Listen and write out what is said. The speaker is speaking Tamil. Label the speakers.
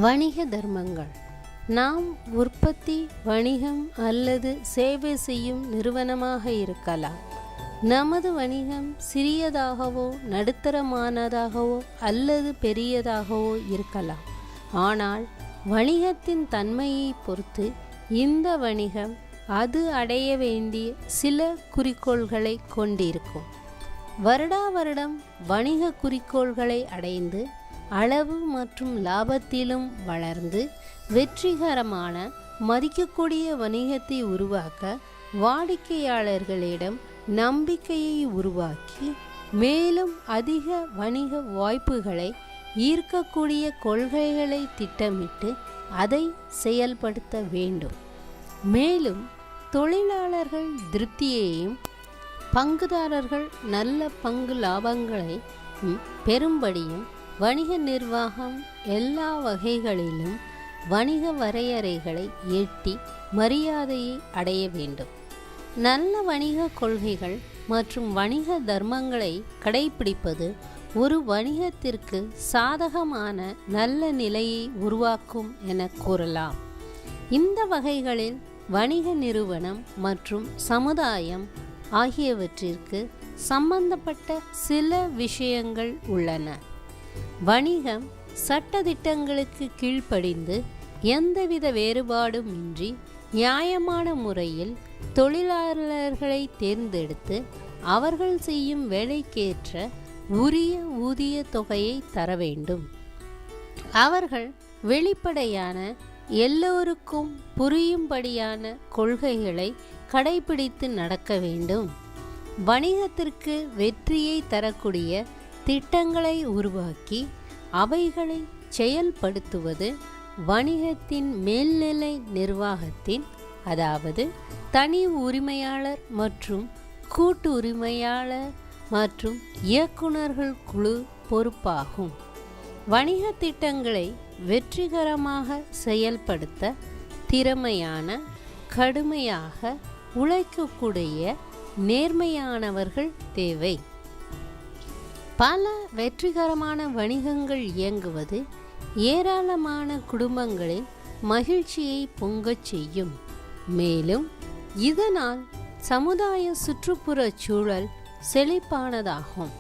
Speaker 1: வணிக தர்மங்கள். நாம் உற்பத்தி, வணிகம் அல்லது சேவை செய்யும் நிறுவனமாக இருக்கலாம். நமது வணிகம் சிறியதாகவோ நடுத்தரமானதாகவோ அல்லது பெரியதாகவோ இருக்கலாம். ஆனால் வணிகத்தின் தன்மையை பொறுத்து இந்த வணிகம் அது அடைய வேண்டிய சில குறிக்கோள்களை கொண்டிருக்கும். வருடா வருடம் வணிக குறிக்கோள்களை அடைந்து அளவு மற்றும் லாபத்திலும் வளர்ந்து வெற்றிகரமான மதிக்கக்கூடிய வணிகத்தை உருவாக்க வாடிக்கையாளர்களிடம் நம்பிக்கையை உருவாக்கி மேலும் அதிக வணிக வாய்ப்புகளை ஈர்க்கக்கூடிய கொள்கைகளை திட்டமிட்டு அதை செயல்படுத்த வேண்டும். மேலும் தொழிலாளர்கள் திருப்தியையும் பங்குதாரர்கள் நல்ல பங்கு லாபங்களை பெறும்படியும் வணிக நிர்வாகம் எல்லா வகைகளிலும் வணிக வரையறைகளை எட்டி மரியாதையை அடைய வேண்டும். நல்ல வணிக கொள்கைகள் மற்றும் வணிக தர்மங்களை கடைபிடிப்பது ஒரு வணிகத்திற்கு சாதகமான நல்ல நிலையை உருவாக்கும் என கூறலாம். இந்த வகைகளில் வணிக நிறுவனம் மற்றும் சமுதாயம் ஆகியவற்றிற்கு சம்பந்தப்பட்ட சில விஷயங்கள் உள்ளன. வணிகம் சட்டதிட்டங்களுக்கு கீழ்ப்படிந்து எந்தவித வேறுபாடும் இன்றி நியாயமான முறையில் தொழிலாளர்களை தேர்ந்தெடுத்து அவர்கள் செய்யும் வேலைக்கேற்ற உரிய ஊதிய தொகையை தர வேண்டும். அவர்கள் வெளிப்படையான, எல்லோருக்கும் புரியும்படியான கொள்கைகளை கடைபிடித்து நடக்க வேண்டும். வணிகத்திற்கு வெற்றியை தரக்கூடிய திட்டங்களை உருவாக்கி அவைகளை செயல்படுத்துவது வணிகத்தின் மேல்நிலை நிர்வாகத்தின், அதாவது தனி உரிமையாளர் மற்றும் கூட்டு உரிமையாளர் மற்றும் இயக்குநர்கள் குழு பொறுப்பாகும். வணிக திட்டங்களை வெற்றிகரமாக செயல்படுத்த திறமையான, கடுமையாக உழைக்கக்கூடிய நேர்மையானவர்கள் தேவை. பல வெற்றிகரமான வணிகங்கள் இயங்குவது ஏராளமான குடும்பங்களின் மகிழ்ச்சியை பொங்கச் செய்யும். மேலும் இதனால் சமுதாய சுற்றுப்புறச் சூழல் செழிப்பானதாகும்.